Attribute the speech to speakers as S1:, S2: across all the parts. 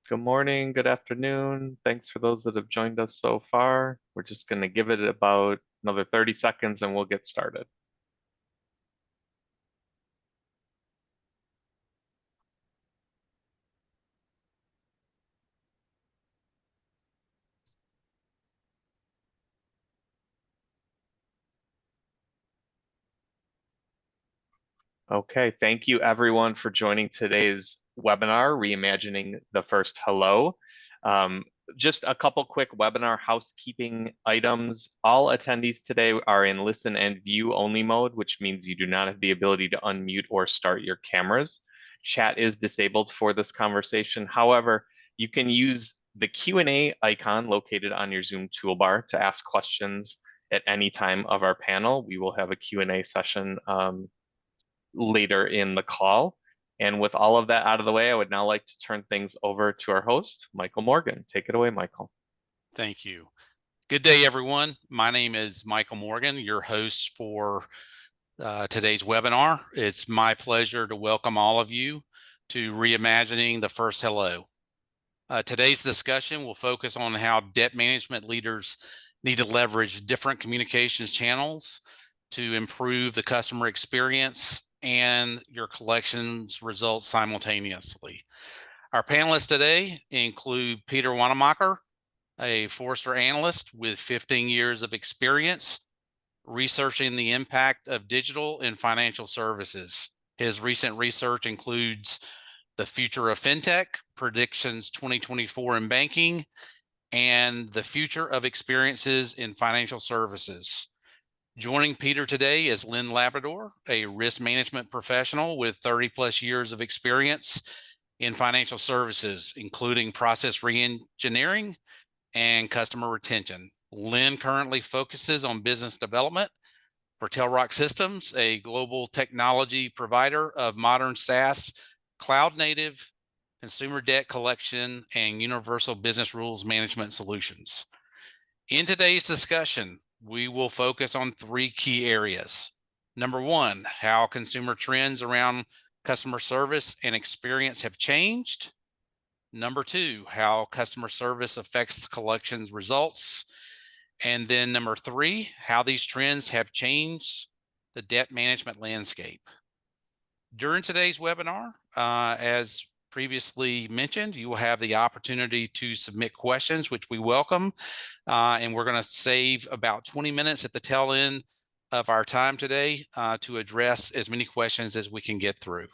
S1: Good morning, good afternoon. Thanks for those that have joined us so far. We're just going to give it about another 30 seconds and we'll get started. Okay, thank you everyone for joining today's webinar, Reimagining the First Hello. Um, just a couple quick webinar housekeeping items. All attendees today are in listen and view only mode, which means you do not have the ability to unmute or start your cameras. Chat is disabled for this conversation. However, you can use the Q&A icon located on your Zoom toolbar to ask questions at any time of our panel. We will have a Q&A session later in the call. And with all of that out of the way, I would now like to turn things over to our host, Michael Morgan. Take it away, Michael.
S2: Thank you. Good day, everyone. My name is Michael Morgan, your host for today's webinar. It's my pleasure to welcome all of you to Reimagining the First Hello. Today's discussion will focus on how debt management leaders need to leverage different communications channels to improve the customer experience and your collections results simultaneously. Our panelists today include Peter Wanamacher, a Forrester analyst with 15 years of experience researching the impact of digital in financial services. His recent research includes the future of fintech, predictions 2024 in banking, and the future of experiences in financial services. Joining Peter today is Lynn Labrador, a risk management professional with 30 plus years of experience in financial services, including process reengineering and customer retention. Lynn currently focuses on business development for Telrock Systems, a global technology provider of modern SaaS, cloud-native consumer debt collection, and universal business rules management solutions. In today's discussion, we will focus on three key areas. Number one, how consumer trends around customer service and experience have changed. Number two, how customer service affects collections results. And then number three, how these trends have changed the debt management landscape. During today's webinar, as previously mentioned, you will have the opportunity to submit questions, which we welcome. And we're going to save about 20 minutes at the tail end of our time today to address as many questions as we can get through.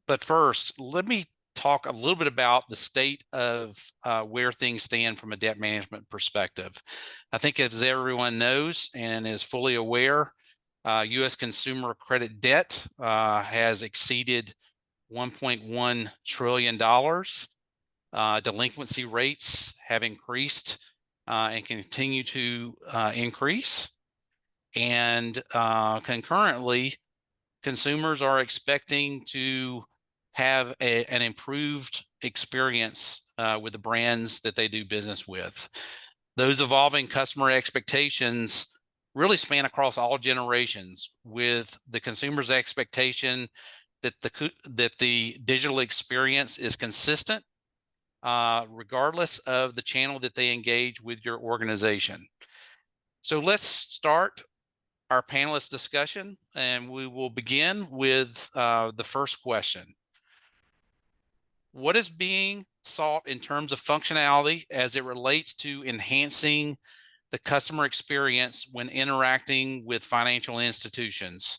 S2: But first, let me talk a little bit about the state of where things stand from a debt management perspective. I think as everyone knows and is fully aware, U.S. consumer credit debt has exceeded $1.1 trillion. Delinquency rates have increased and continue to increase. And concurrently, consumers are expecting to have an improved experience with the brands that they do business with. Those evolving customer expectations really span across all generations, with the consumer's expectation that the digital experience is consistent regardless of the channel that they engage with your organization. So let's start our panelist discussion, and we will begin with the first question. What is being sought in terms of functionality as it relates to enhancing the customer experience when interacting with financial institutions?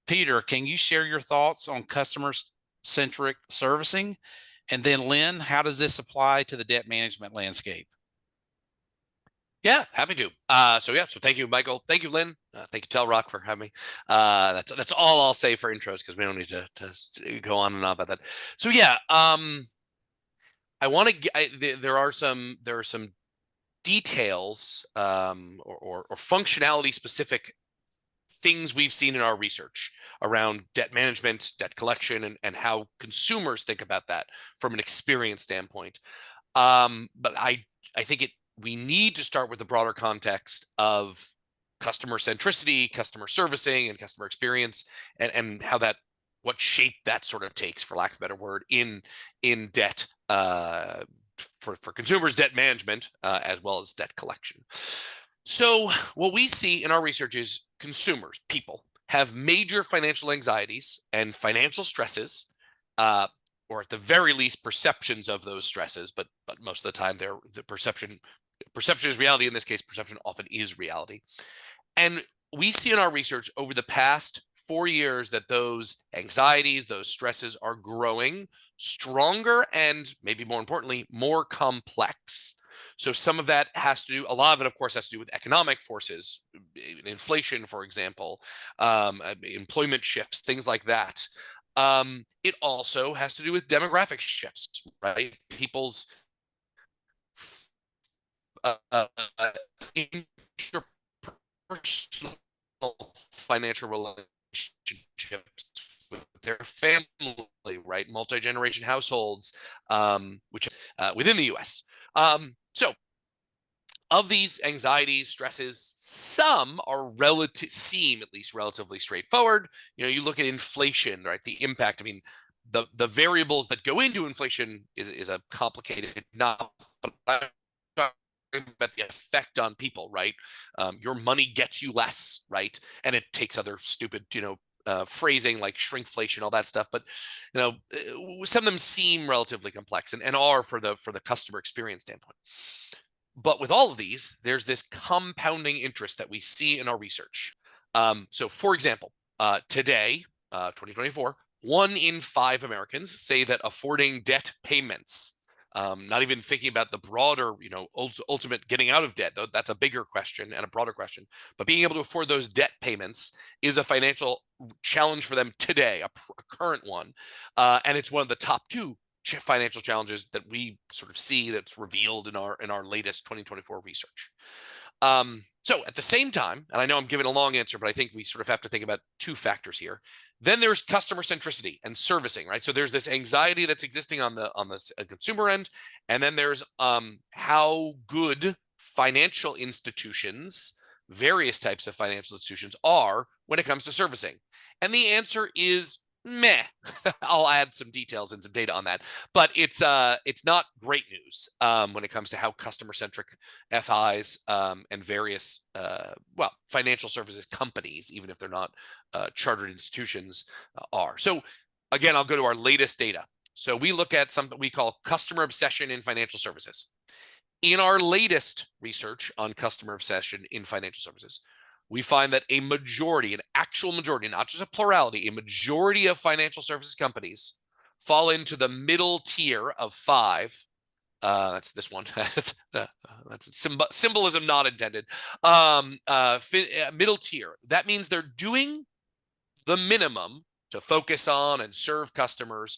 S2: Peter, can you share your thoughts on customer-centric servicing? And then Lynn, how does this apply to the debt management landscape?
S3: Yeah, happy to. So thank you, Michael. Thank you, Lynn. Thank you, Telrock, for having me. That's all I'll say for intros, because we don't need to go on and on about that. So yeah, I want to. There are some details or functionality specific things we've seen in our research around debt management, debt collection, and how consumers think about that from an experience standpoint. But I think we need to start with the broader context of customer centricity, customer servicing, and customer experience, and how that what shape that sort of takes, for lack of a better word, in debt, for consumers, debt management, as well as debt collection. So what we see in our research is consumers, people, have major financial anxieties and financial stresses, or at the very least perceptions of those stresses, but most of the time the perception is reality. In this case, perception often is reality. And we see in our research over the past 4 years that those anxieties, those stresses are growing stronger and, maybe more importantly, more complex. So some of that has to do, a lot of it, of course, has to do with economic forces, inflation, for example, employment shifts, things like that. It also has to do with demographic shifts, right? People's interpersonal financial relationships with their family, right? Multi-generation households, which within the U.S. So of these anxieties, stresses, some are seem at least relatively straightforward. You look at inflation, right? The impact. I mean, the variables that go into inflation is a complicated not, but about the effect on people, right? Your money gets you less, right? And it takes other stupid, phrasing like shrinkflation, all that stuff. But some of them seem relatively complex and are for the customer experience standpoint. But with all of these, there's this compounding interest that we see in our research. So, for example, today, 2024, 1 in 5 Americans say that affording debt payments, not even thinking about the broader, ultimate getting out of debt, though that's a bigger question and a broader question, but being able to afford those debt payments is a financial challenge for them today, a current one. And it's one of the top 2 financial challenges that we sort of see that's revealed in our latest 2024 research. So at the same time, and I know I'm giving a long answer, but I think we sort of have to think about 2 factors here. Then there's customer centricity and servicing, right? So there's this anxiety that's existing on the consumer end, and then there's how good financial institutions, various types of financial institutions, are when it comes to servicing. And the answer is meh. I'll add some details and some data on that, but it's not great news when it comes to how customer-centric FIs and various financial services companies, even if they're not chartered institutions, are. So again, I'll go to our latest data. So we look at something we call customer obsession in financial services. In our latest research on customer obsession in financial services, we find that a majority, an actual majority, not just a plurality, a majority of financial services companies fall into the middle tier of 5. That's this one. That's symbolism not intended. Middle tier. That means they're doing the minimum to focus on and serve customers,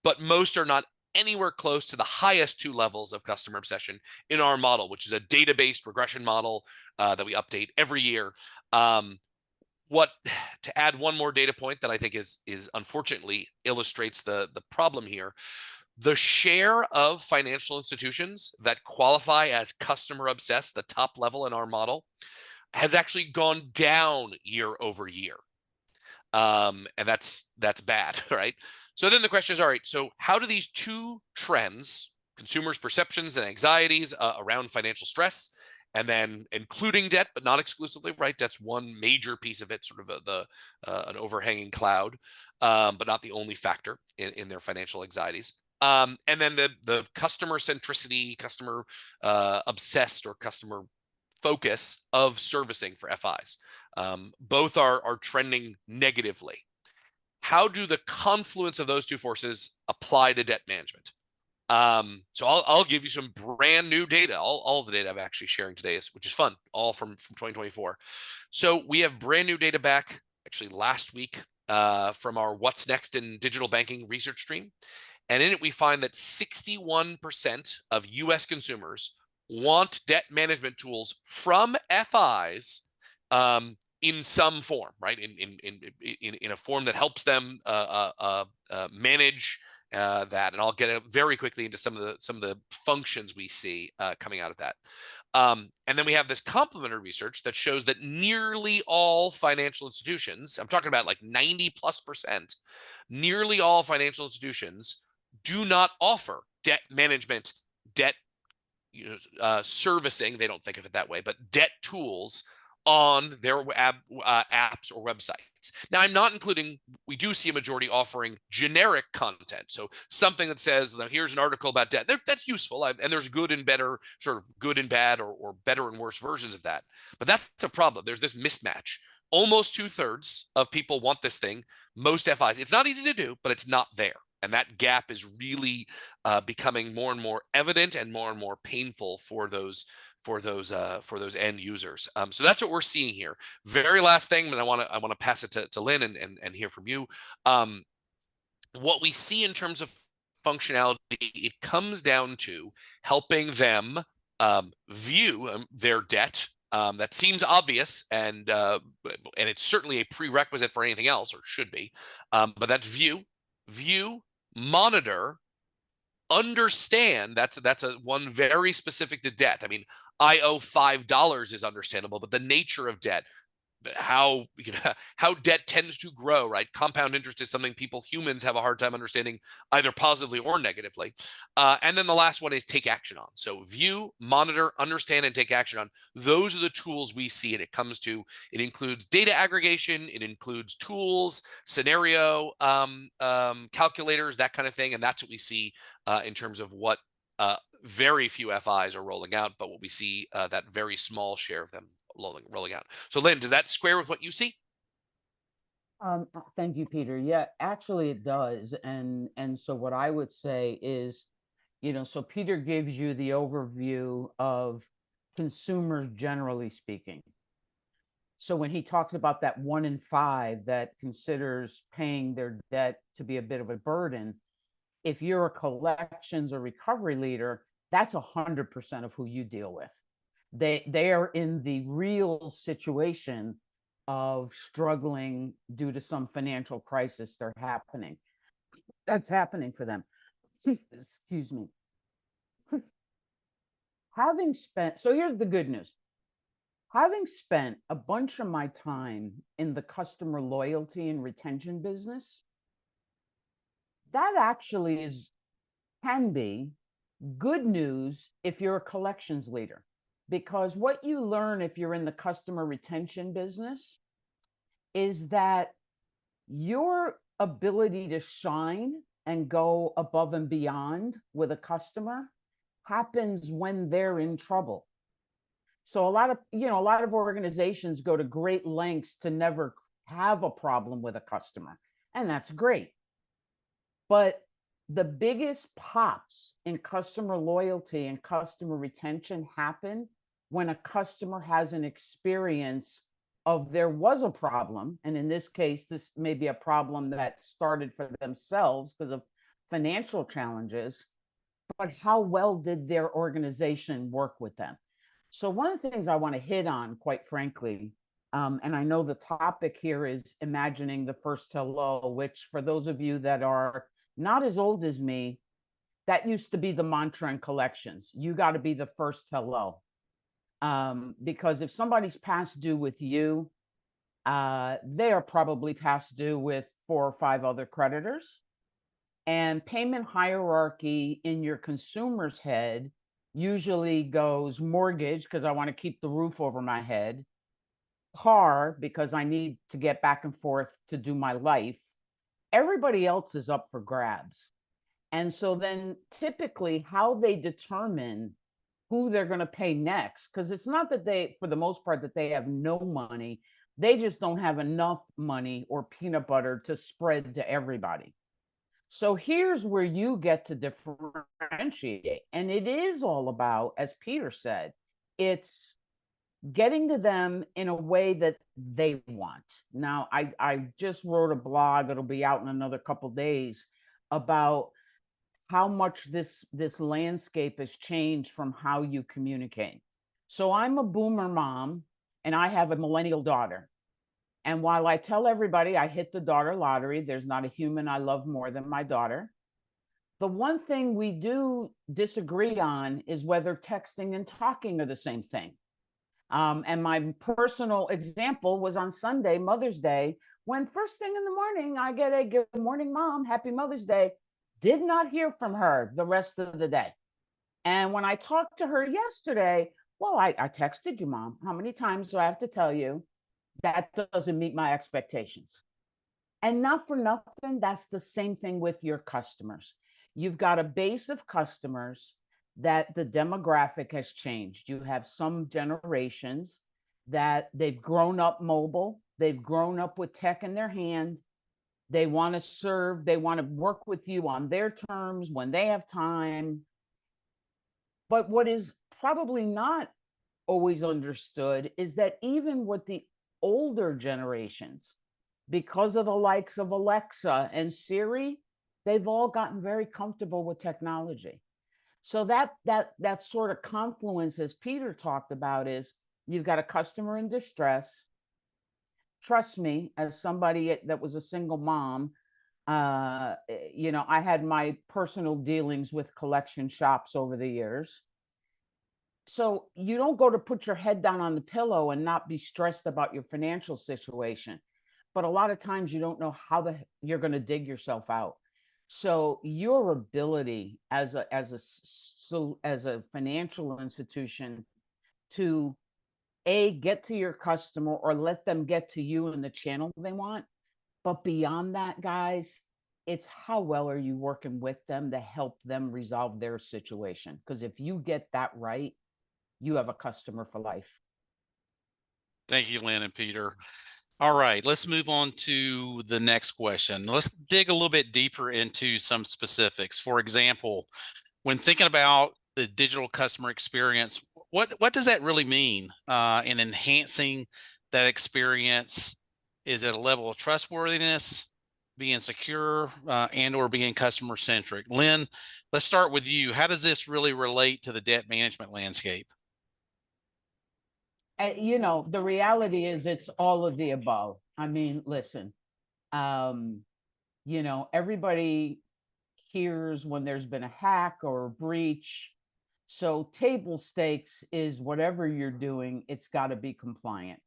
S3: but most are not anywhere close to the highest 2 levels of customer obsession in our model, which is a data-based regression model that we update every year. To add one more data point that I think is unfortunately illustrates the problem here, the share of financial institutions that qualify as customer obsessed, the top level in our model, has actually gone down year over year. And that's bad, right? So then the question is, all right, so how do these 2 trends, consumers' perceptions and anxieties around financial stress, and then including debt, but not exclusively, right? That's one major piece of it, sort of an overhanging cloud, but not the only factor in their financial anxieties. And then the customer centricity, customer obsessed or customer focus of servicing for FIs. Both are trending negatively. How do the confluence of those 2 forces apply to debt management? So I'll give you some brand new data. All the data I'm actually sharing today which is fun, all from 2024. So we have brand new data back actually last week from our What's Next in Digital Banking research stream. And in it, we find that 61% of US consumers want debt management tools from FIs in some form, right? In a form that helps them manage that. And I'll get very quickly into some of the functions we see coming out of that. And then we have this complementary research that shows that nearly all financial institutions, I'm talking about like 90+%, nearly all financial institutions do not offer debt management, debt servicing, they don't think of it that way, but debt tools on their apps or websites. Now, I'm not including, we do see a majority offering generic content. So something that says, here's an article about debt. That's useful. And there's good and better, sort of good and bad, or better and worse versions of that. But that's a problem. There's this mismatch. Almost 2/3 of people want this thing. Most FIs, it's not easy to do, but it's not there. And that gap is really becoming more and more evident and more painful for those end users. So that's what we're seeing here. Very last thing, but I want to pass it to Lynn and hear from you. What we see in terms of functionality, it comes down to helping them view their debt. That seems obvious, and it's certainly a prerequisite for anything else, or should be. But that's view, monitor, understand. That's a one very specific to debt. I mean, I owe $5 is understandable, but the nature of debt, how debt tends to grow, right? Compound interest is something humans have a hard time understanding, either positively or negatively. And then the last one is take action on. So view, monitor, understand, and take action on. Those are the tools we see, and it includes data aggregation, it includes tools, scenario calculators, that kind of thing. And that's what we see in terms of what very few FIs are rolling out, but what we see that very small share of them rolling out. So Lynn, does that square with what you see?
S4: Thank you, Peter. Yeah, actually it does. And so what I would say is, so Peter gives you the overview of consumers generally speaking. So when he talks about that 1 in 5 that considers paying their debt to be a bit of a burden, if you're a collections or recovery leader, that's 100% of who you deal with. They are in the real situation of struggling due to some financial crisis that's happening for them. Excuse me. So here's the good news. Having spent a bunch of my time in the customer loyalty and retention business, that actually can be good news if you're a collections leader. Because what you learn if you're in the customer retention business is that your ability to shine and go above and beyond with a customer happens when they're in trouble. So a lot of organizations go to great lengths to never have a problem with a customer, and that's great. But the biggest pops in customer loyalty and customer retention happen when a customer has an experience of there was a problem, and in this case, this may be a problem that started for themselves because of financial challenges, but how well did their organization work with them? So one of the things I want to hit on, quite frankly, and I know the topic here is imagining the first hello, which for those of you that are not as old as me, that used to be the mantra in collections. You got to be the first hello. Because if somebody's past due with you, they are probably past due with 4 or 5 other creditors. And payment hierarchy in your consumer's head usually goes mortgage, because I want to keep the roof over my head, car, because I need to get back and forth to do my life. Everybody else is up for grabs. And so then typically how they determine who they're going to pay next, because it's not that they, for the most part, that they have no money. They just don't have enough money or peanut butter to spread to everybody. So here's where you get to differentiate. And it is all about, as Peter said, it's getting to them in a way that they want. Now, I just wrote a blog, it'll be out in another couple of days, about how much this landscape has changed from how you communicate. So I'm a boomer mom and I have a millennial daughter. And while I tell everybody I hit the daughter lottery, there's not a human I love more than my daughter. The one thing we do disagree on is whether texting and talking are the same thing. And my personal example was on Sunday, Mother's Day, when first thing in the morning, I get a good morning, Mom, happy Mother's Day. Did not hear from her the rest of the day. And when I talked to her yesterday, well, I texted you, Mom. How many times do I have to tell you that doesn't meet my expectations? And not for nothing, that's the same thing with your customers. You've got a base of customers that the demographic has changed. You have some generations that they've grown up mobile, they've grown up with tech in their hand. They want to serve, they want to work with you on their terms when they have time. But what is probably not always understood is that even with the older generations, because of the likes of Alexa and Siri, they've all gotten very comfortable with technology. So that sort of confluence, as Peter talked about, is you've got a customer in distress. Trust me, as somebody that was a single mom, I had my personal dealings with collection shops over the years. So you don't go to put your head down on the pillow and not be stressed about your financial situation. But a lot of times you don't know how you're going to dig yourself out. So your ability as a financial institution to get to your customer or let them get to you in the channel they want. But beyond that, guys, it's how well are you working with them to help them resolve their situation? Because if you get that right, you have a customer for life.
S2: Thank you, Lynn and Peter. All right, let's move on to the next question. Let's dig a little bit deeper into some specifics. For example, when thinking about the digital customer experience, what does that really mean in enhancing that experience? Is it a level of trustworthiness, being secure, and or being customer centric? Lynn, let's start with you. How does this really relate to the debt management landscape?
S4: The reality is it's all of the above. I mean, listen, everybody hears when there's been a hack or a breach. So table stakes is whatever you're doing, it's got to be compliant.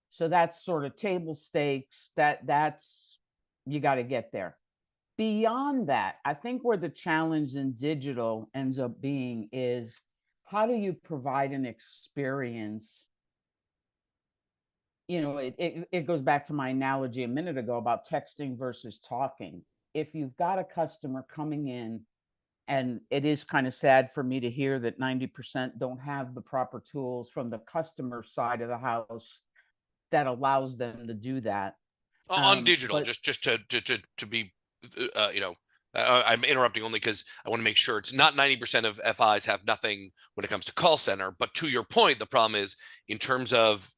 S4: So that's sort of table stakes. That's you got to get there. Beyond that, I think where the challenge in digital ends up being is how do you provide an experience? It goes back to my analogy a minute ago about texting versus talking. If you've got a customer coming in, and it is kind of sad for me to hear that 90% don't have the proper tools from the customer side of the house that allows them to do that.
S3: On digital,
S4: But
S3: just to be, I'm interrupting only because I want to make sure it's not 90% of FIs have nothing when it comes to call center. But to your point, the problem is in terms of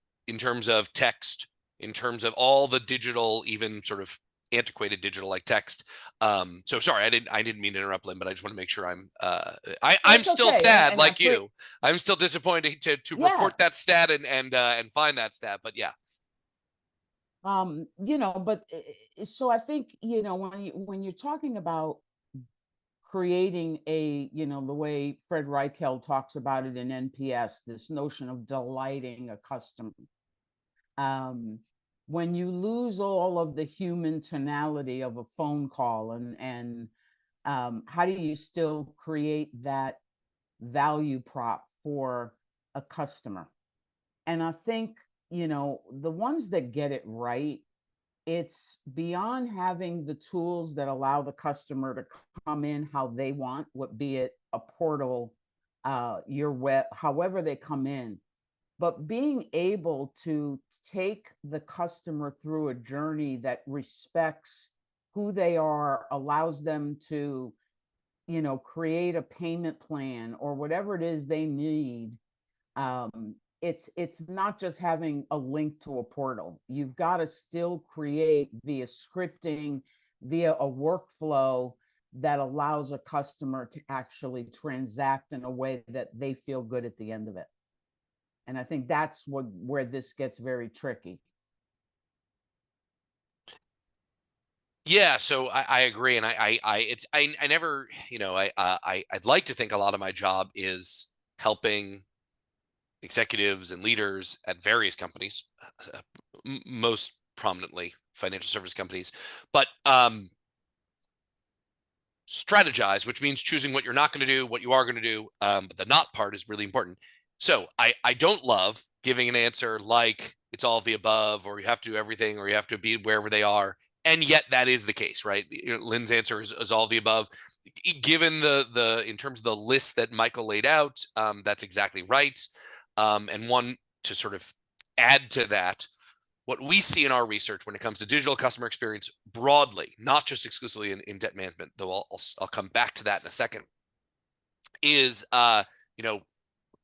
S3: text, in terms of all the digital, even sort of antiquated digital like text. So sorry, I didn't mean to interrupt, Lynn, but I just want to make sure I'm still
S4: okay.
S3: sad
S4: And
S3: like you. I'm still disappointed to
S4: Yeah.
S3: report that stat and find that stat. But yeah.
S4: But so I think, when you're talking about creating the way Fred Reichheld talks about it in NPS, this notion of delighting a customer. When you lose all of the human tonality of a phone call and how do you still create that value prop for a customer? And I think, the ones that get it right, it's beyond having the tools that allow the customer to come in how they want, what be it a portal, your web, however they come in, but being able to take the customer through a journey that respects who they are, allows them to, create a payment plan or whatever it is they need. It's not just having a link to a portal. You've got to still create via scripting, via a workflow that allows a customer to actually transact in a way that they feel good at the end of it. And I think that's where this gets very tricky.
S3: Yeah, so I agree, and I never, I'd like to think a lot of my job is helping executives and leaders at various companies, most prominently financial service companies, but strategize, which means choosing what you're not going to do, what you are going to do. But the not part is really important. So I don't love giving an answer like it's all of the above, or you have to do everything, or you have to be wherever they are. And yet that is the case, right? Lynn's answer is all of the above. Given in terms of the list that Michael laid out, that's exactly right. And one to sort of add to that, what we see in our research when it comes to digital customer experience broadly, not just exclusively in debt management, though I'll come back to that in a second, is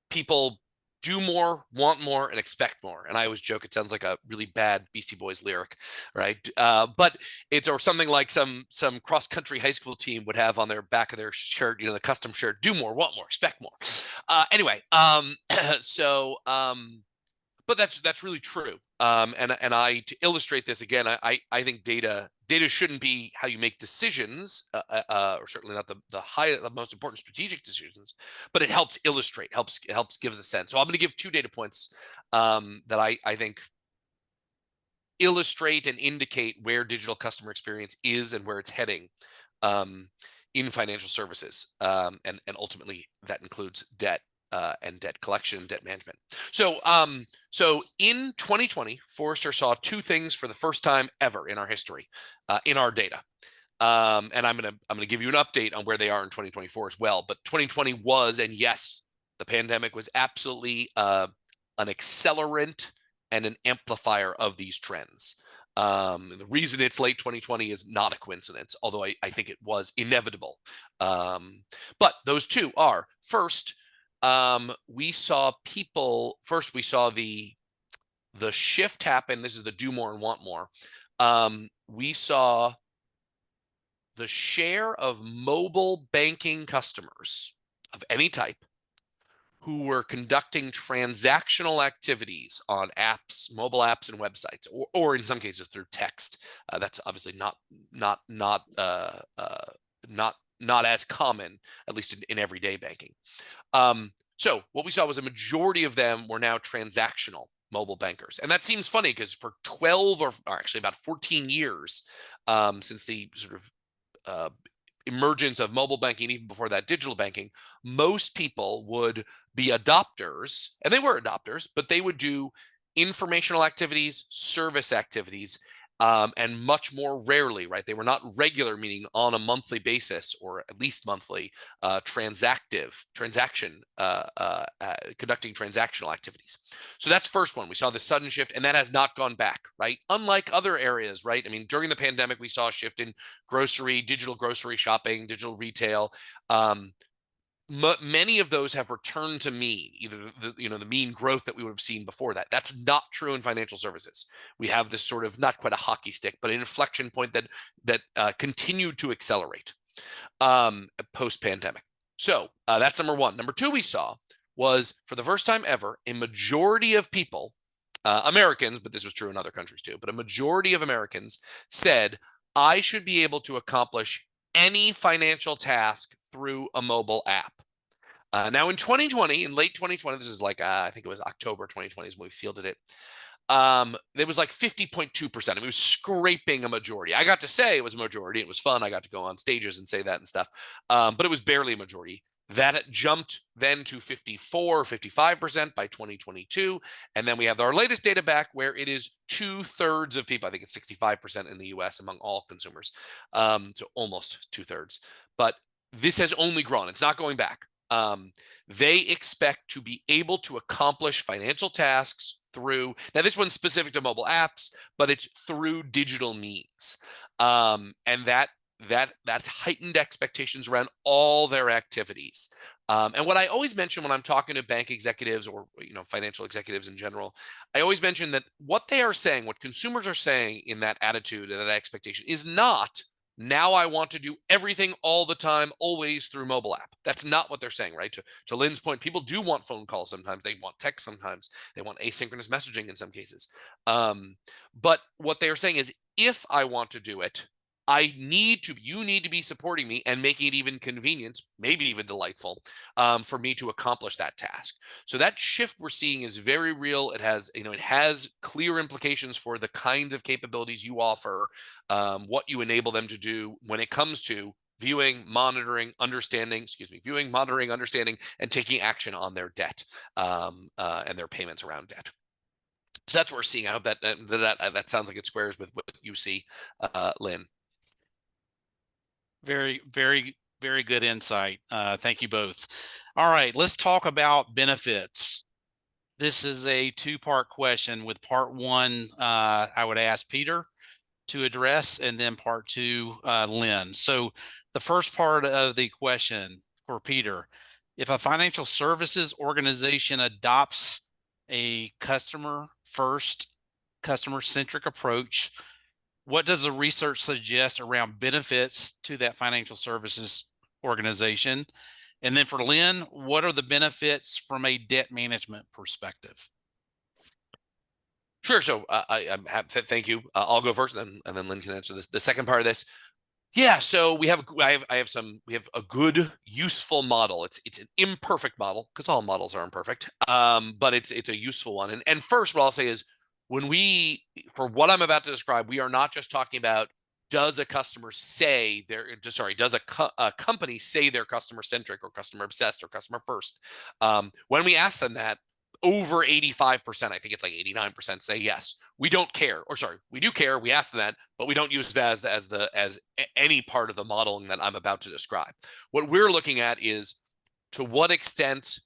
S3: people do more, want more, and expect more. And I always joke it sounds like a really bad Beastie Boys lyric, right? But it's or something like some cross country high school team would have on their back of their shirt, the custom shirt: do more, want more, expect more. Anyway, but that's really true. And I, to illustrate this again, I think data shouldn't be how you make decisions, or certainly not the most important strategic decisions, but it helps illustrate, helps give us a sense. So I'm going to give 2 data points that I think illustrate and indicate where digital customer experience is and where it's heading in financial services, and ultimately that includes debt. And debt collection, debt management. So in 2020, Forrester saw 2 things for the first time ever in our history, in our data. And I'm gonna give you an update on where they are in 2024 as well. But 2020 was, and yes, the pandemic was absolutely an accelerant and an amplifier of these trends. The reason it's late 2020 is not a coincidence, although I think it was inevitable. But those 2 are, first, we saw the shift happen. This is the do more and want more. We saw the share of mobile banking customers of any type who were conducting transactional activities on apps, mobile apps, and websites, or in some cases through text. That's obviously not as common, at least in everyday banking. So what we saw was a majority of them were now transactional mobile bankers. And that seems funny because for 12 or actually about 14 years, since the sort of emergence of mobile banking, even before that digital banking, most people would be adopters, and they were adopters, but they would do informational activities, service activities, and much more rarely, right? They were not regular, meaning on a monthly basis or at least monthly, conducting transactional activities. So that's first one. We saw the sudden shift, and that has not gone back, right? Unlike other areas, right? I mean, during the pandemic, we saw a shift in digital grocery shopping, digital retail. Many of those have returned to mean either the mean growth that we would have seen before that. That's not true in financial services. We have this sort of, not quite a hockey stick, but an inflection point that continued to accelerate post pandemic. So that's number 1. Number 2 we saw was, for the first time ever, a majority of people, Americans, but this was true in other countries too, but a majority of Americans said, I should be able to accomplish any financial task through a mobile app. Now in 2020, in late 2020, this is like, I think it was October 2020 is when we fielded it. It was like 50.2%. I mean, it was scraping a majority. I got to say it was a majority. It was fun. I got to go on stages and say that and stuff. But it was barely a majority. That jumped then to 55% by 2022. And then we have our latest data back where it is 2/3 of people. I think it's 65% in the US among all consumers. So almost 2/3. But this has only grown. It's not going back. They expect to be able to accomplish financial tasks through, now this one's specific to mobile apps, but it's through digital means. And that's heightened expectations around all their activities. And what I always mention when I'm talking to bank executives or financial executives in general, I always mention that what they are saying, what consumers are saying in that attitude and that expectation is not, now I want to do everything all the time, always through mobile app. That's not what they're saying, right? To Lynn's point, people do want phone calls sometimes. They want text sometimes. They want asynchronous messaging in some cases. But what they're saying is, if I want to do it, you need to be supporting me and making it even convenient, maybe even delightful, for me to accomplish that task. So that shift we're seeing is very real. It has, it has clear implications for the kinds of capabilities you offer, what you enable them to do when it comes to viewing, monitoring, understanding, and taking action on their debt, and their payments around debt. So that's what we're seeing. I hope that sounds like it squares with what you see, Lynn.
S2: Very, very, very good insight. Thank you both. All right, let's talk about benefits. This is a two-part question. With part one, I would ask Peter to address, and then part two, Lynn. So the first part of the question for Peter: if a financial services organization adopts a customer-first, customer-centric approach, what does the research suggest around benefits to that financial services organization? And then for Lynn, what are the benefits from a debt management perspective?
S3: Sure. So I'm happy. Thank you. I'll go first, and then Lynn can answer this. The second part of this. Yeah. So we have a good, useful model. It's an imperfect model, because all models are imperfect. But it's a useful one. And first, what I'll say is, for what I'm about to describe, we are not just talking about, does a customer say does a company say they're customer centric or customer obsessed or customer first? When we ask them that, over 85%, I think it's like 89%, say yes, we don't care, or sorry, we do care. We ask them that, but we don't use that as any part of the modeling that I'm about to describe. What we're looking at is to what extent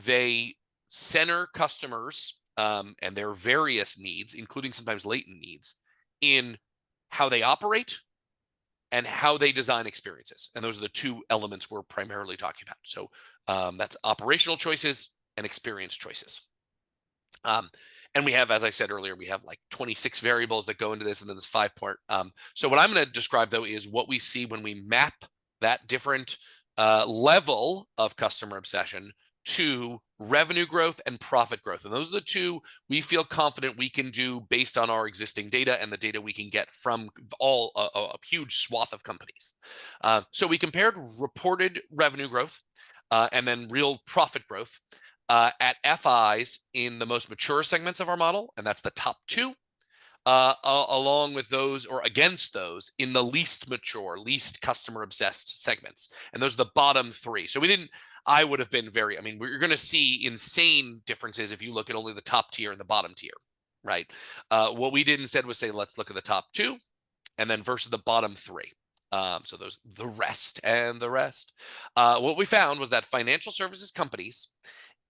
S3: they center customers, and their various needs, including sometimes latent needs, in how they operate and how they design experiences. And those are the two elements we're primarily talking about. So that's operational choices and experience choices. And we have, as I said earlier, we have like 26 variables that go into this, and then this 5-part. So what I'm going to describe, though, is what we see when we map that different level of customer obsession to revenue growth and profit growth. And those are the two we feel confident we can do based on our existing data and the data we can get from a huge swath of companies. So we compared reported revenue growth and then real profit growth at FIs in the most mature segments of our model, and that's the top two, along with those, or against those, in the least mature, least customer obsessed segments. And those are the bottom three. So I would have been we're going to see insane differences if you look at only the top tier and the bottom tier, right? What we did instead was say, let's look at the top two and then versus the bottom three. So those, the rest and the rest. What we found was that financial services companies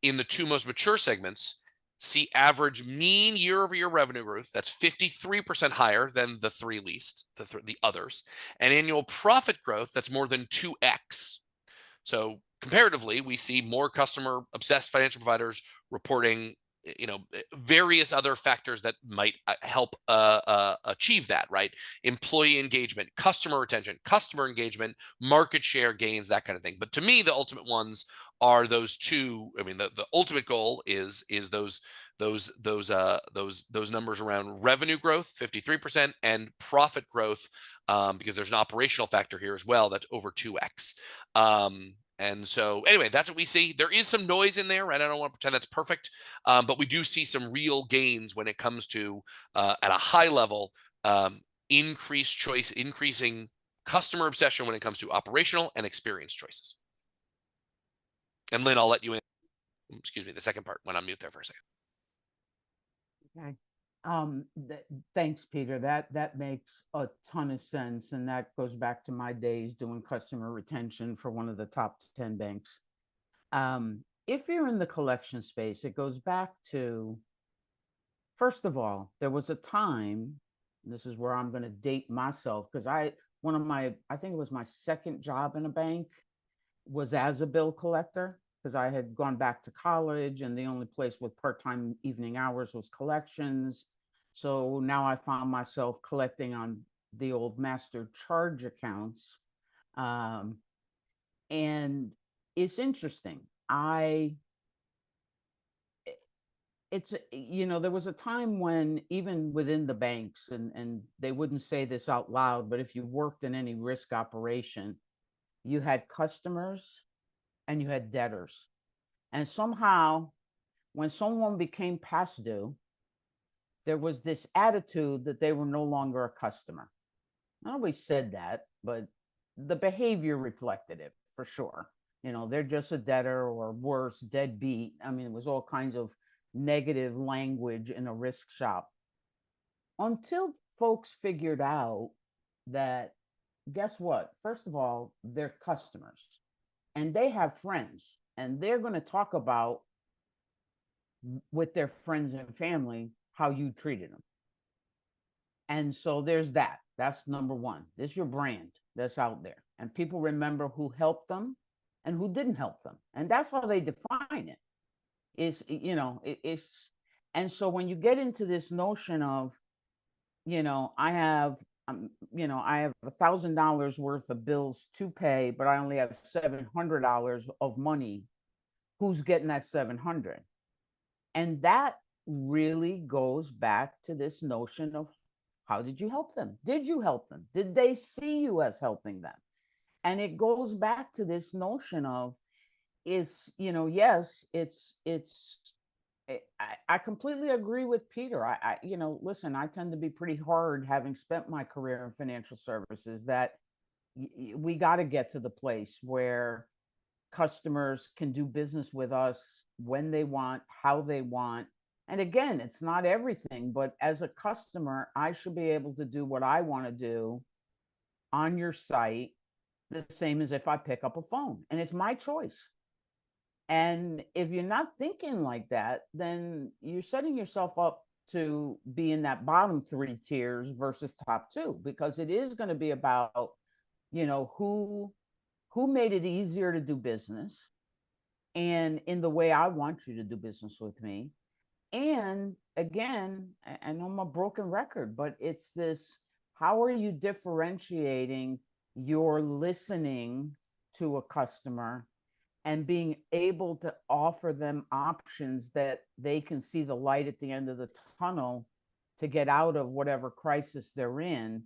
S3: in the two most mature segments see average mean year-over-year revenue growth that's 53% higher than the three least, the others, and annual profit growth that's more than 2x. So comparatively, we see more customer-obsessed financial providers reporting, various other factors that might help achieve that, right? Employee engagement, customer retention, customer engagement, market share gains, that kind of thing. But to me, the ultimate ones are those two. I mean, the ultimate goal is those numbers around revenue growth, 53%, and profit growth, because there's an operational factor here as well that's over 2x. And so anyway, that's what we see. There is some noise in there, right? I don't want to pretend that's perfect, but we do see some real gains when it comes to, at a high level, increased choice, increasing customer obsession when it comes to operational and experience choices. And Lynn, I'll let you in. Excuse me, the second part, went on mute there for a second.
S4: Okay. Thanks, Peter. That makes a ton of sense, and that goes back to my days doing customer retention for one of the top 10 banks. If you're in the collection space, it goes back to, first of all, there was a time, this is where I'm going to date myself, because I think it was my second job in a bank was as a bill collector, because I had gone back to college and the only place with part-time evening hours was collections. So now I found myself collecting on the old master charge accounts. And it's interesting. it's, there was a time when even within the banks, and they wouldn't say this out loud, but if you worked in any risk operation, you had customers and you had debtors. And somehow, when someone became past due, there was this attitude that they were no longer a customer. I always said that, but the behavior reflected it for sure. They're just a debtor, or worse, deadbeat. I mean, it was all kinds of negative language in a risk shop, until folks figured out that, guess what? First of all, they're customers and they have friends, and they're going to talk about with their friends and family how you treated them. And so there's that. That's number one. This is your brand that's out there. And people remember who helped them and who didn't help them. And that's how they define it. It's, and so when you get into this notion of, I have, I have $1,000 worth of bills to pay, but I only have $700 of money. Who's getting that 700? And that really goes back to this notion of, how did you help them? Did you help them? Did they see you as helping them? And it goes back to this notion of, yes, I completely agree with Peter. Listen, I tend to be pretty hard, having spent my career in financial services, that we got to get to the place where customers can do business with us when they want, how they want. And again, it's not everything, but as a customer, I should be able to do what I want to do on your site, the same as if I pick up a phone, and it's my choice. And if you're not thinking like that, then you're setting yourself up to be in that bottom 3 tiers versus top 2, because it is going to be about, who made it easier to do business, and in the way I want you to do business with me. And again, I know I'm a broken record, but it's this: how are you differentiating your listening to a customer and being able to offer them options that they can see the light at the end of the tunnel to get out of whatever crisis they're in,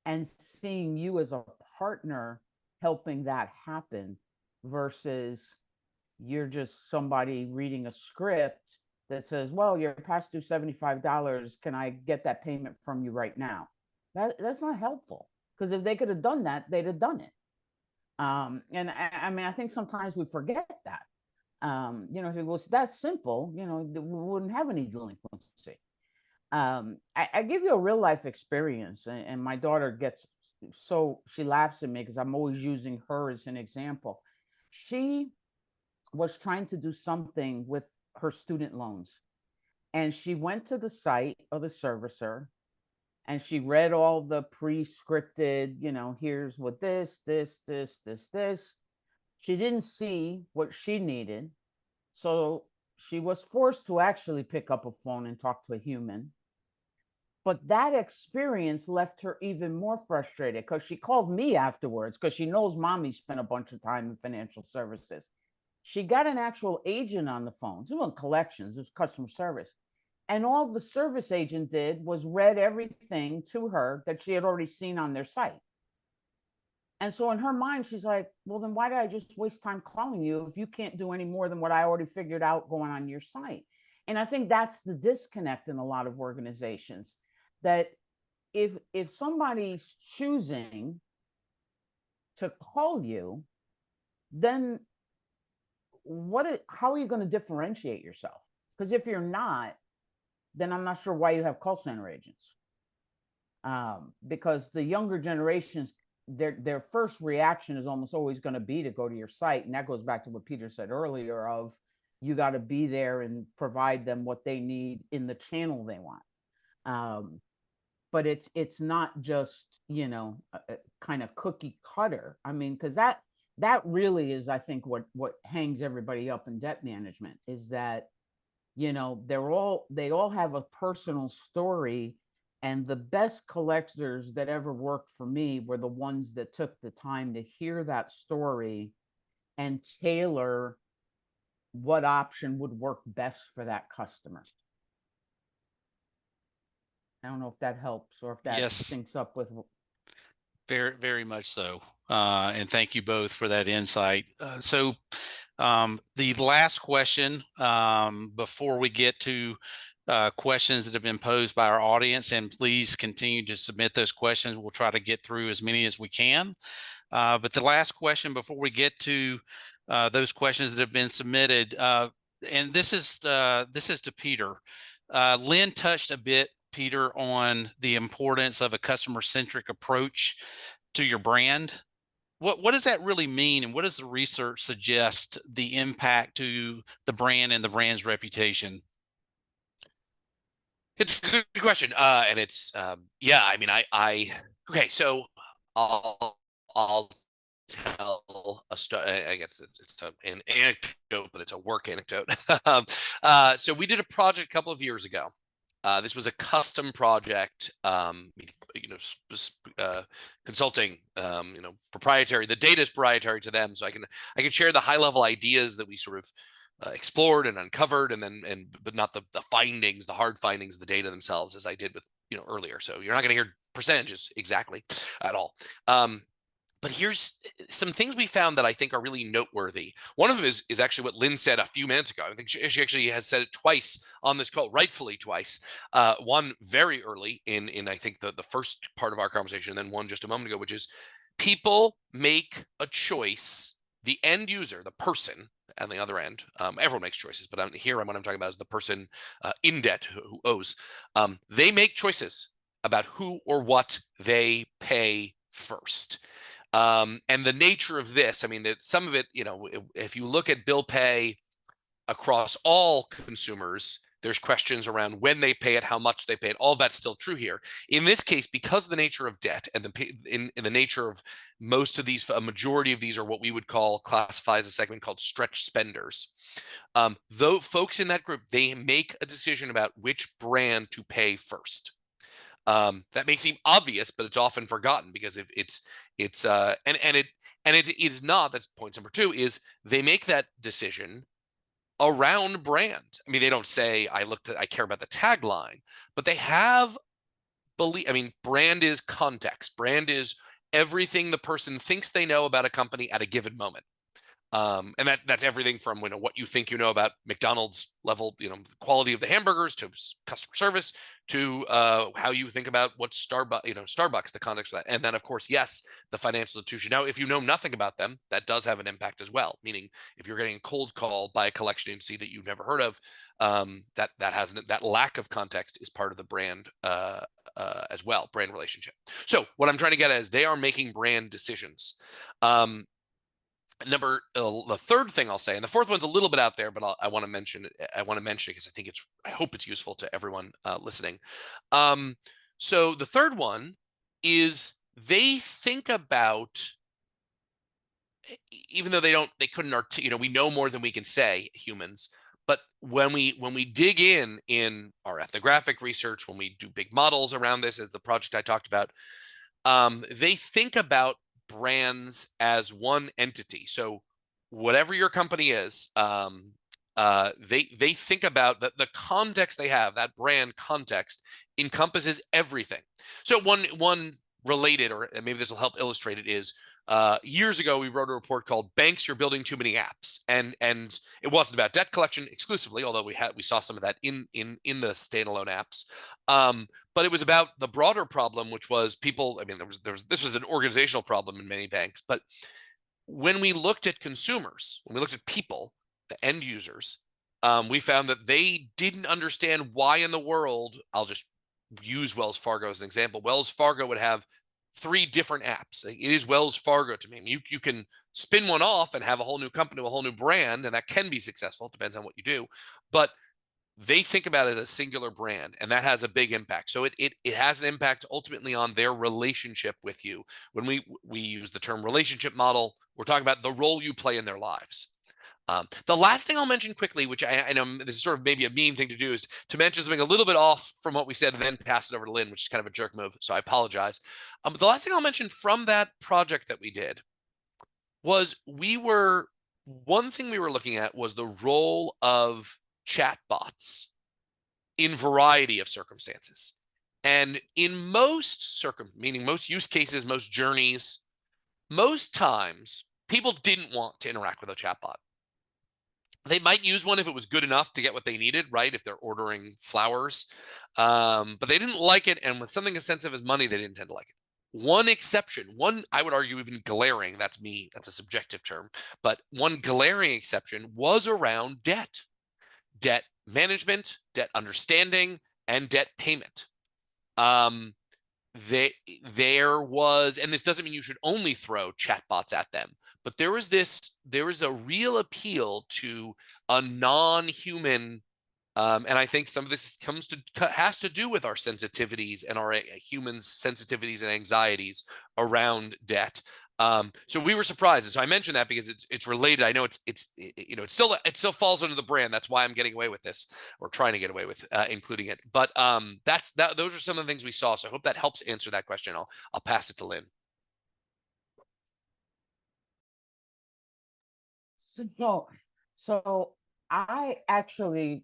S4: and seeing you as a partner helping that happen, versus you're just somebody reading a script that says, well, you're past due $75. Can I get that payment from you right now? That's not helpful, because if they could have done that, they'd have done it. And I mean, I think sometimes we forget that. If it was that simple, we wouldn't have any delinquency. I give you a real life experience, and my daughter she laughs at me because I'm always using her as an example. She was trying to do something with her student loans, and she went to the site of the servicer, and she read all the pre-scripted, here's what this. She didn't see what she needed. So she was forced to actually pick up a phone and talk to a human. But that experience left her even more frustrated, because she called me afterwards, because she knows mommy spent a bunch of time in financial services. She got an actual agent on the phone. It wasn't collections, it was customer service. And all the service agent did was read everything to her that she had already seen on their site. And so in her mind, she's like, well, then why did I just waste time calling you if you can't do any more than what I already figured out going on your site? And I think that's the disconnect in a lot of organizations, that if somebody's choosing to call you, then how are you going to differentiate yourself? Because if you're not, then I'm not sure why you have call center agents. Because the younger generations, their first reaction is almost always going to be to go to your site. And that goes back to what Peter said earlier of, you got to be there and provide them what they need in the channel they want. But it's not just, a kind of cookie cutter. I mean, because that really is, I think, what hangs everybody up in debt management, is that, they all have a personal story. And the best collectors that ever worked for me were the ones that took the time to hear that story and tailor what option would work best for that customer. I don't know if that helps or if that
S2: Yes.
S4: syncs up with.
S2: Very, very much so. And thank you both for that insight. So the last question before we get to questions that have been posed by our audience, and please continue to submit those questions. We'll try to get through as many as we can. But the last question before we get to those questions that have been submitted, and this is to Peter. Lynn touched a bit, Peter, on the importance of a customer-centric approach to your brand. What does that really mean, and what does the research suggest the impact to the brand and the brand's reputation?
S3: It's a good question, and it's yeah. I mean, okay. So I'll tell a story. I guess it's an anecdote, but it's a work anecdote. So we did a project a couple of years ago. This was a custom project, consulting, proprietary. The data is proprietary to them, so I can share the high level ideas that we sort of explored and uncovered, but not the findings, the hard findings of the data themselves, as I did with earlier. So you're not going to hear percentages exactly at all. But here's some things we found that I think are really noteworthy. One of them is actually what Lynn said a few minutes ago. I think she actually has said it twice on this call, rightfully twice. One very early in I think the first part of our conversation, and then one just a moment ago, which is people make a choice. The end user, the person on the other end, everyone makes choices, but what I'm talking about is the person in debt who owes. They make choices about who or what they pay first. And the nature of this, I mean, that some of it, if you look at bill pay across all consumers, there's questions around when they pay it, how much they pay it. All that's still true here. In this case, because of the nature of debt and in the nature of most of these, a majority of these are what we would classify as a segment called stretch spenders. Though folks in that group, they make a decision about which brand to pay first. That may seem obvious, but it's often forgotten because if it is not. That's point number two. Is they make that decision around brand. I mean, they don't say I care about the tagline, but they have belief. I mean, brand is context. Brand is everything the person thinks they know about a company at a given moment. And that's everything from what you think about McDonald's level, the quality of the hamburgers, to customer service, to how you think about what Starbucks, the context of that, and then of course, yes, the financial institution. Now, if you know nothing about them, that does have an impact as well. Meaning, if you're getting a cold call by a collection agency that you've never heard of, that lack of context is part of the brand as well, brand relationship. So what I'm trying to get at is they are making brand decisions. The third thing I'll say, and the fourth one's a little bit out there, but I want to mention it. I want to mention it because I hope it's useful to everyone listening. So the third one is they think about, even though they couldn't we know more than we can say, humans. But when we dig in our ethnographic research, when we do big models around this, as the project I talked about, they think about brands as one entity. So whatever your company is, they think about the context they have. That brand context encompasses everything. So one related, or maybe this will help illustrate it, is years ago we wrote a report called "Banks, You're Building Too Many Apps," and it wasn't about debt collection exclusively, although we saw some of that in the standalone apps. But it was about the broader problem, which was people. I mean, this was an organizational problem in many banks. But when we looked at consumers, when we looked at people, the end users, we found that they didn't understand why in the world. I'll just use Wells Fargo as an example. Wells Fargo would have 3 different apps. It is Wells Fargo to me. You can spin one off and have a whole new company, a whole new brand, and that can be successful. It depends on what you do. But they think about it as a singular brand, and that has a big impact. So it has an impact ultimately on their relationship with you. When we use the term relationship model, we're talking about the role you play in their lives. The last thing I'll mention quickly, which I know this is sort of maybe a mean thing to do, is to mention something a little bit off from what we said and then pass it over to Lynn, which is kind of a jerk move. So I apologize. But the last thing I'll mention from that project that we did was one thing we were looking at was the role of chatbots in variety of circumstances. And in meaning most use cases, most journeys, most times people didn't want to interact with a chatbot. They might use one if it was good enough to get what they needed, right? If they're ordering flowers, but they didn't like it. And with something as sensitive as money, they didn't tend to like it. One exception, one I would argue even glaring, that's me, that's a subjective term, but one glaring exception was around debt management, debt understanding, and debt payment. There was, and this doesn't mean you should only throw chatbots at them, but there is a real appeal to a non-human, and I think some of this has to do with our sensitivities and our humans' sensitivities and anxieties around debt. So we were surprised, and so I mentioned that because it's related. I know it still falls under the brand. That's why I'm getting away with this, or trying to get away with including it. But those are some of the things we saw. So I hope that helps answer that question. I'll pass it to Lynn.
S4: So I actually,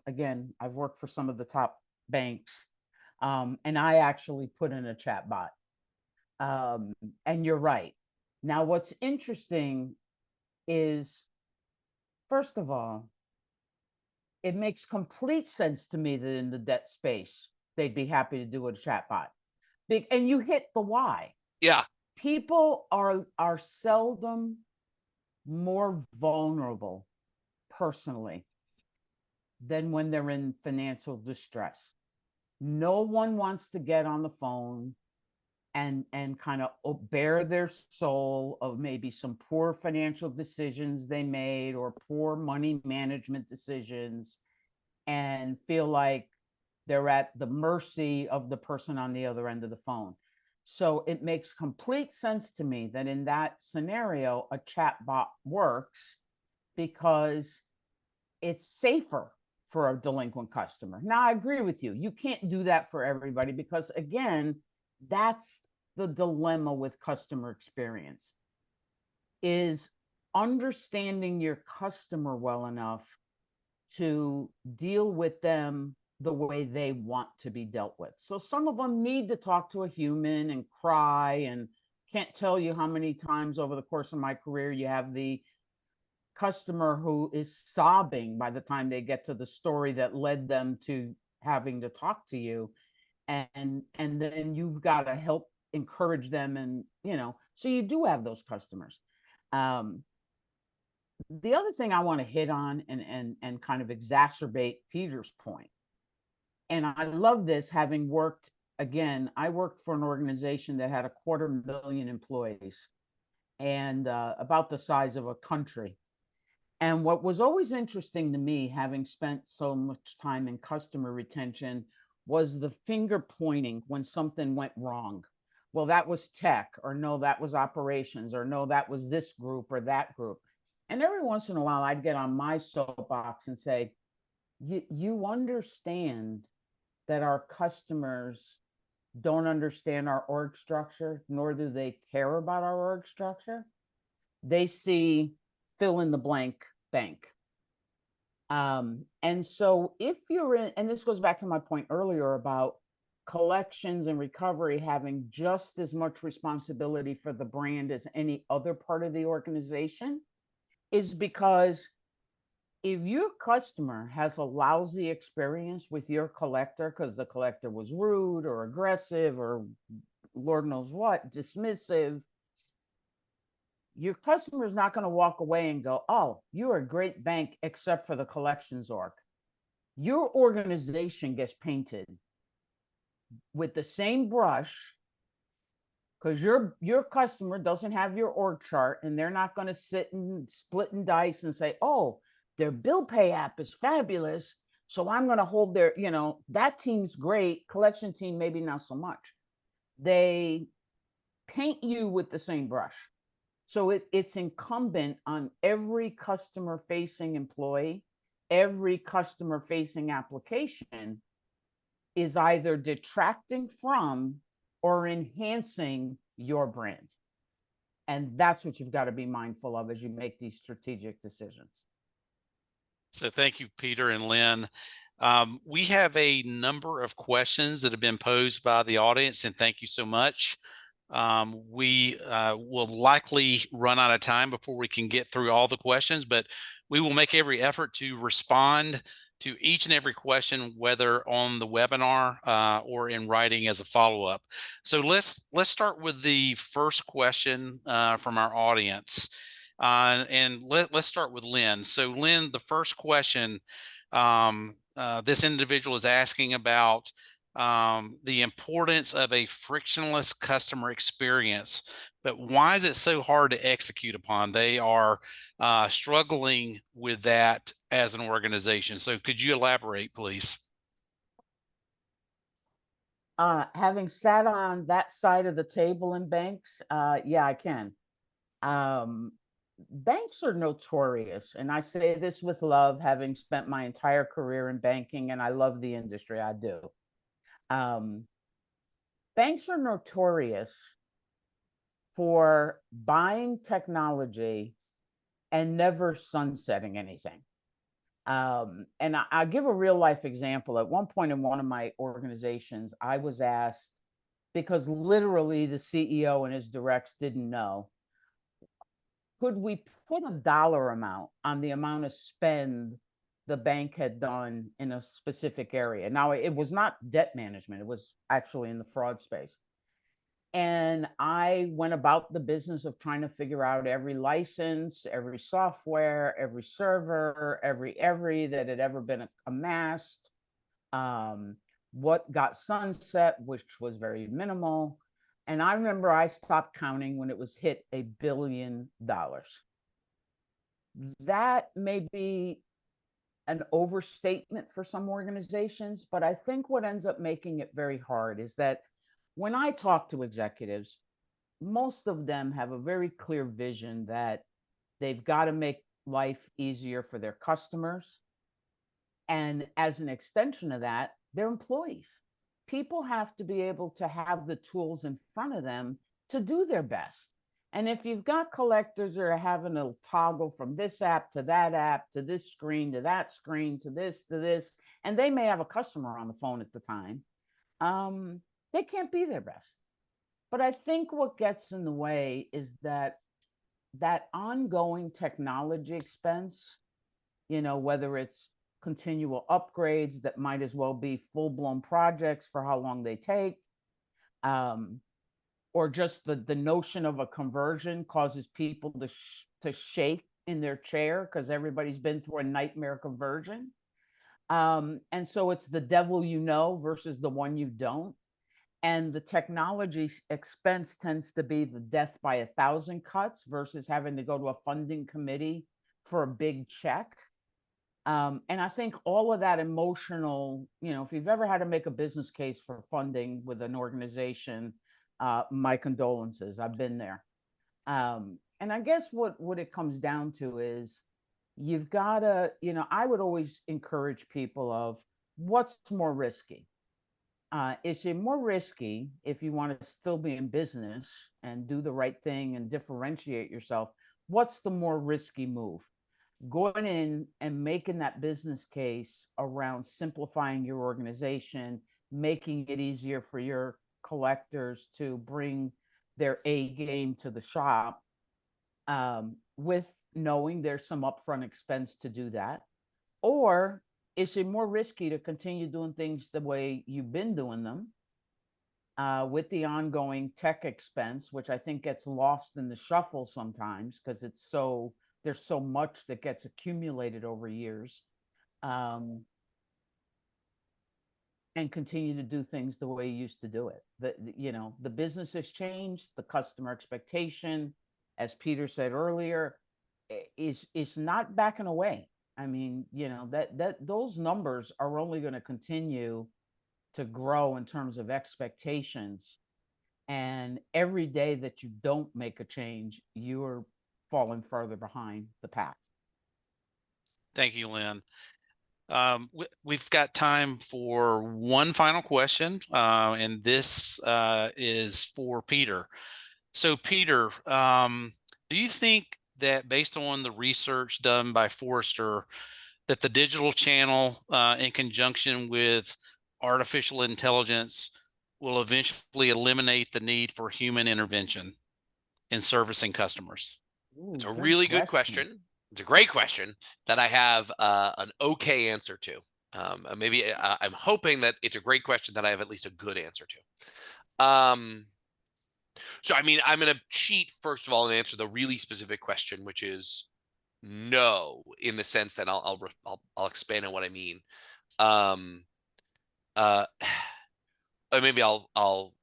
S4: again, I've worked for some of the top banks, and I actually put in a chat bot. And you're right. Now, what's interesting is, first of all, it makes complete sense to me that in the debt space, they'd be happy to do a chatbot. And you hit the why.
S3: Yeah.
S4: People are seldom more vulnerable personally than when they're in financial distress. No one wants to get on the phone and kind of bare their soul of maybe some poor financial decisions they made or poor money management decisions, and feel like they're at the mercy of the person on the other end of the phone. So it makes complete sense to me that in that scenario, a chat bot works because it's safer for a delinquent customer. Now, I agree with you. You can't do that for everybody because, again, that's the dilemma with customer experience, is understanding your customer well enough to deal with them the way they want to be dealt with. So some of them need to talk to a human and cry, and can't tell you how many times over the course of my career you have the customer who is sobbing by the time they get to the story that led them to having to talk to you. And then you've got to help encourage them, and so you do have those customers. The other thing I want to hit on and kind of exacerbate Peter's point, and I love this, having worked, again, I worked for an organization that had 250,000 employees and about the size of a country. And what was always interesting to me, having spent so much time in customer retention, was the finger pointing when something went wrong. Well, that was tech, or no, that was operations, or no, that was this group or that group. And every once in a while, I'd get on my soapbox and say, you understand that our customers don't understand our org structure, nor do they care about our org structure. They see fill in the blank bank. And so if you're in, and this goes back to my point earlier about collections and recovery having just as much responsibility for the brand as any other part of the organization, is because if your customer has a lousy experience with your collector because the collector was rude or aggressive or Lord knows what, dismissive, your customer is not going to walk away and go, oh, you're a great bank except for the collections org. Your organization gets painted with the same brush because your customer doesn't have your org chart, and they're not going to sit and split and dice and say, oh, their bill pay app is fabulous, so I'm going to hold their, that team's great, collection team maybe not so much. They paint you with the same brush. So it's incumbent on every customer facing employee, every customer facing application is either detracting from or enhancing your brand. And that's what you've got to be mindful of as you make these strategic decisions.
S2: So thank you, Peter and Lynn. We have a number of questions that have been posed by the audience, and thank you so much. We will likely run out of time before we can get through all the questions, but we will make every effort to respond to each and every question, whether on the webinar or in writing as a follow-up. So let's start with the first question from our audience. And let's start with Lynn. So Lynn, the first question, this individual is asking about the importance of a frictionless customer experience, but why is it so hard to execute upon? They are struggling with that as an organization. So could you elaborate, please?
S4: Having sat on that side of the table in banks, yeah, I can. Banks are notorious, and I say this with love, having spent my entire career in banking, and I love the industry, I do. Banks are notorious for buying technology and never sunsetting anything. And I'll give a real life example. At one point in one of my organizations, I was asked, because literally the CEO and his directs didn't know, could we put a dollar amount on the amount of spend the bank had done in a specific area? Now, it was not debt management, it was actually in the fraud space. And I went about the business of trying to figure out every license, every software, every server, every that had ever been amassed, what got sunset, which was very minimal. And I remember I stopped counting when it was hit $1 billion. That may be an overstatement for some organizations, but I think what ends up making it very hard is that when I talk to executives, most of them have a very clear vision that they've got to make life easier for their customers. And as an extension of that, their employees. People have to be able to have the tools in front of them to do their best. And if you've got collectors that are having to toggle from this app to that app, to this screen, to that screen, to this, and they may have a customer on the phone at the time, they can't be their best. But I think what gets in the way is that ongoing technology expense, whether it's continual upgrades that might as well be full-blown projects for how long they take, or just the notion of a conversion causes people to shake in their chair because everybody's been through a nightmare conversion. And so it's the devil versus the one you don't. And the technology expense tends to be the death by 1,000 cuts versus having to go to a funding committee for a big check. And I think all of that emotional, if you've ever had to make a business case for funding with an organization, my condolences, I've been there. And I guess what it comes down to is you've got to, I would always encourage people of what's more risky. Is it more risky if you want to still be in business and do the right thing and differentiate yourself? What's the more risky move? Going in and making that business case around simplifying your organization, making it easier for your collectors to bring their A game to the shop, with knowing there's some upfront expense to do that? Or is it more risky to continue doing things the way you've been doing them, with the ongoing tech expense, which I think gets lost in the shuffle sometimes because there's so much that gets accumulated over years, and continue to do things the way you used to do it. The business has changed, the customer expectation, as Peter said earlier, is not backing away. I mean, that those numbers are only going to continue to grow in terms of expectations. And every day that you don't make a change, you're falling further behind the pack.
S2: Thank you, Lynn. We've got time for one final question, and this is for Peter. So, Peter, do you think that based on the research done by Forrester, that the digital channel, in conjunction with artificial intelligence, will eventually eliminate the need for human intervention in servicing customers?
S4: Ooh,
S3: It's a
S4: good
S3: really good question. It's a great question that I have an okay answer to. Maybe I'm hoping that it's a great question that I have at least a good answer to. So, I mean, I'm going to cheat first of all and answer the really specific question, which is no, in the sense that I'll expand on what I mean. Maybe I'll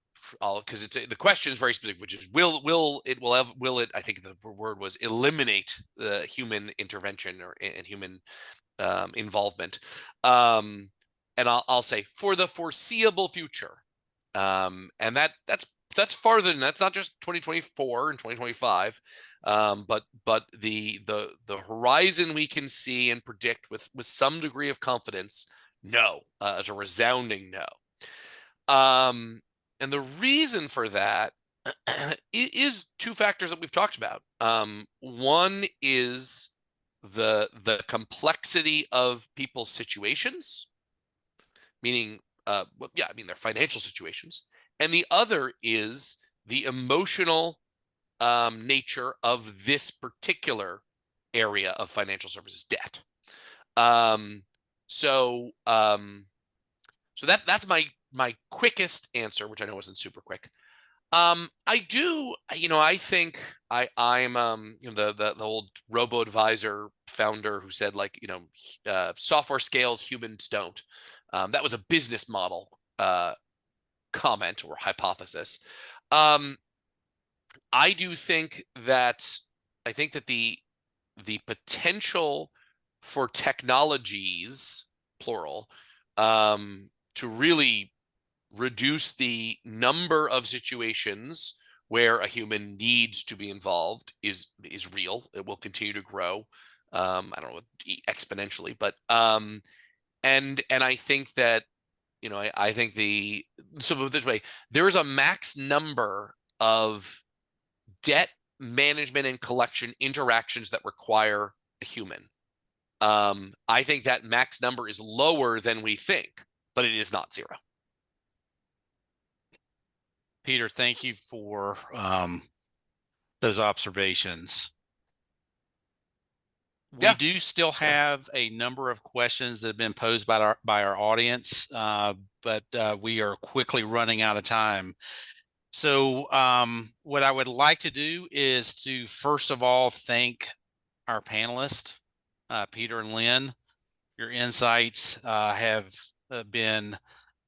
S3: because the question is very specific, which is will it, I think the word was eliminate the human intervention and human involvement. And I'll say for the foreseeable future. And that's farther than that's not just 2024 and 2025. But the horizon we can see and predict with some degree of confidence, no, as a resounding no. And the reason for that is two factors that we've talked about. One is the complexity of people's situations, meaning, yeah, I mean, their financial situations, and the other is the emotional nature of this particular area of financial services, debt. So that's my quickest answer, which I know wasn't super quick. I think I'm the old robo-advisor founder who said, like, software scales, humans don't. That was a business model comment or hypothesis. I do think that the potential for technologies, plural, to really reduce the number of situations where a human needs to be involved is real. It will continue to grow. I don't know, exponentially, but and I think that, I think so this way, there's a max number of debt management and collection interactions that require a human. I think that max number is lower than we think, but it is not zero.
S2: Peter, thank you for those observations. We do still have a number of questions that have been posed by our audience, but we are quickly running out of time. So what I would like to do is to first of all thank our panelists, Peter and Lynn. Your insights have been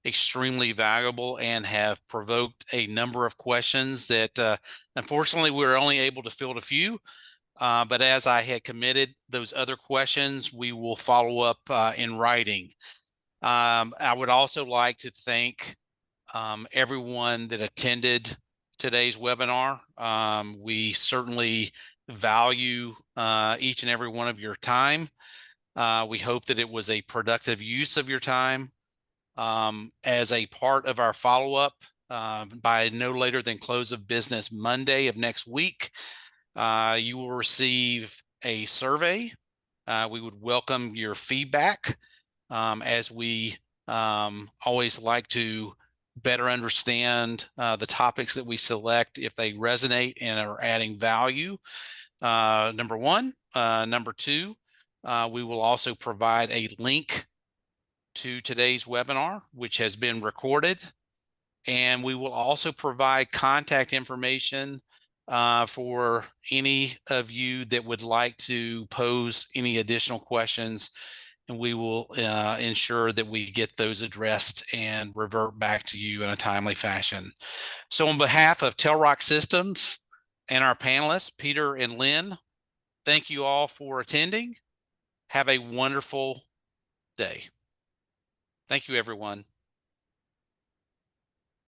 S2: extremely valuable and have provoked a number of questions that unfortunately we were only able to field a few. But as I had committed, those other questions we will follow up in writing. I would also like to thank everyone that attended today's webinar. We certainly value each and every one of your time. We hope that it was a productive use of your time. As a part of our follow-up, by no later than close of business Monday of next week, you will receive a survey. We would welcome your feedback, as we always like to better understand the topics that we select, if they resonate and are adding value, number one. Number two, we will also provide a link to today's webinar, which has been recorded, and we will also provide contact information for any of you that would like to pose any additional questions, and we will ensure that we get those addressed and revert back to you in a timely fashion. So on behalf of Telrock Systems and our panelists, Peter and Lynn, thank you all for attending. Have a wonderful day. Thank you, everyone.